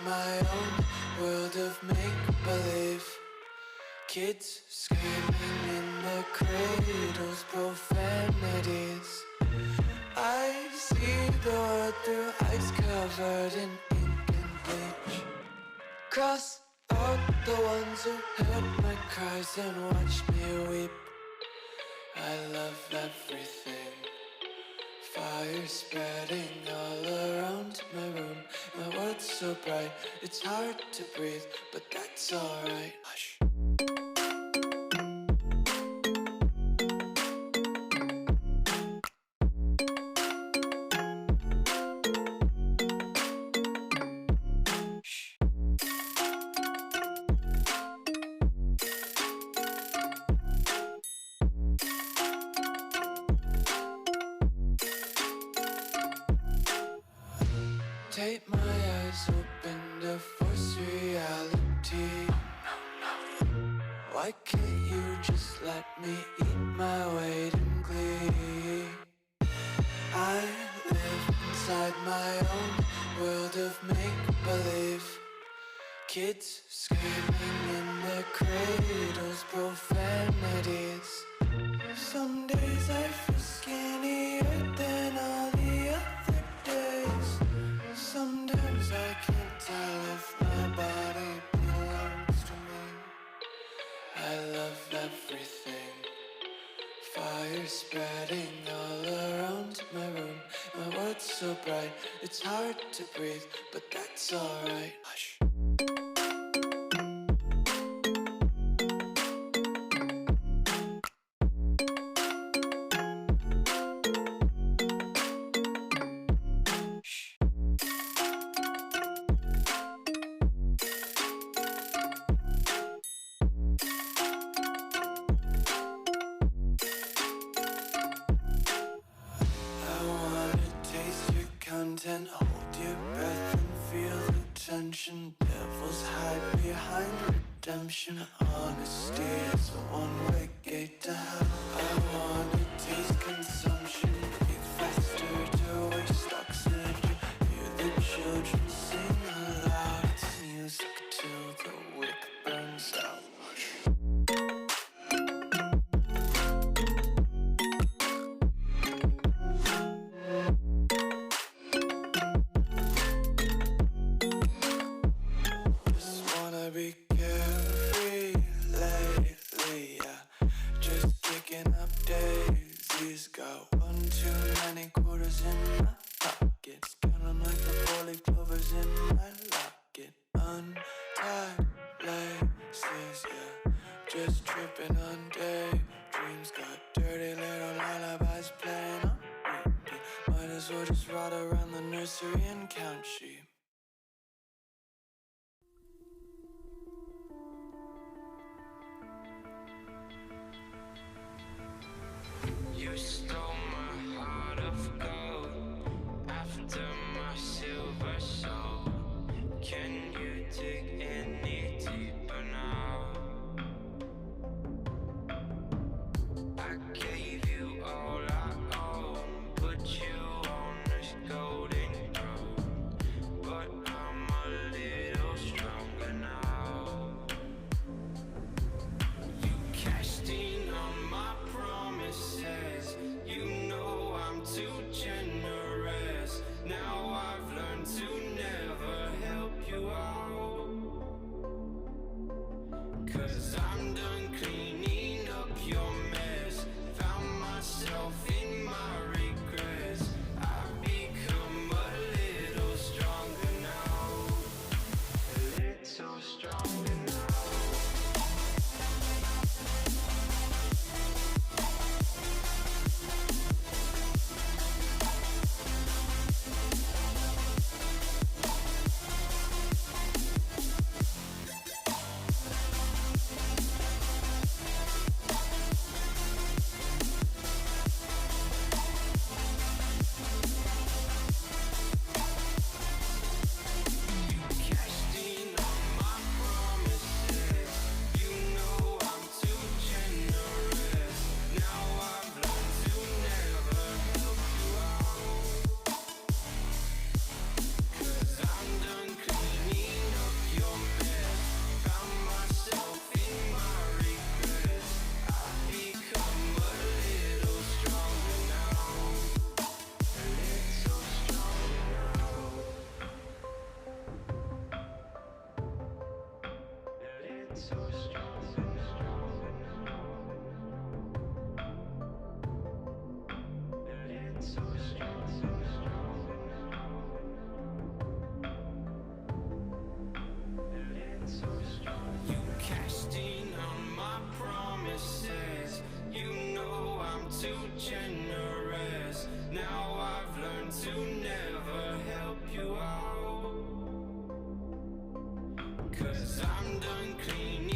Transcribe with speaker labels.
Speaker 1: my own world of make-believe. Kids screaming in the cradles, profanities. I see the world through ice covered in ink and bleach. Cross out the ones who heard my cries and watched me weep. I love everything. Fire spreading all around my room. My world's so bright, it's hard to breathe, but that's alright. Hush. Take my eyes open to force reality. Why can't you just let me eat my weight in glee? I live inside my own world of make-believe. Kids screaming in their cradles, profanities. Some days I feel skinnier than all the other days. Sometimes I can't tell if my body belongs to me. I love everything. Fire spreading all around my room. My world's so bright, it's hard to breathe, but that's alright. Hush. Content, hold your breath and feel the tension. Devils hide behind redemption. Honesty is a one-way gate to hell. I wanna taste consumption. Breathe faster to waste oxygen. Hear the children sing aloud. It's music till the wick burns out. Be carefree lately, yeah. Just kicking up daisies. Got one too many quarters in my pockets. Counting like the four-leaf clovers in my locket. Untied laces, yeah. Just tripping on daydreams. Got dirty little lullabies playing on repeat. Might as well just ride around the nursery and count sheep.
Speaker 2: You stole my heart of gold after my silver soul. Can you dig any deeper now? I gave you all I own, put you on this golden throne. You cashed in on my promises. You know I'm too generous. Now I've learned to never help you out. 'Cause I'm done cleaning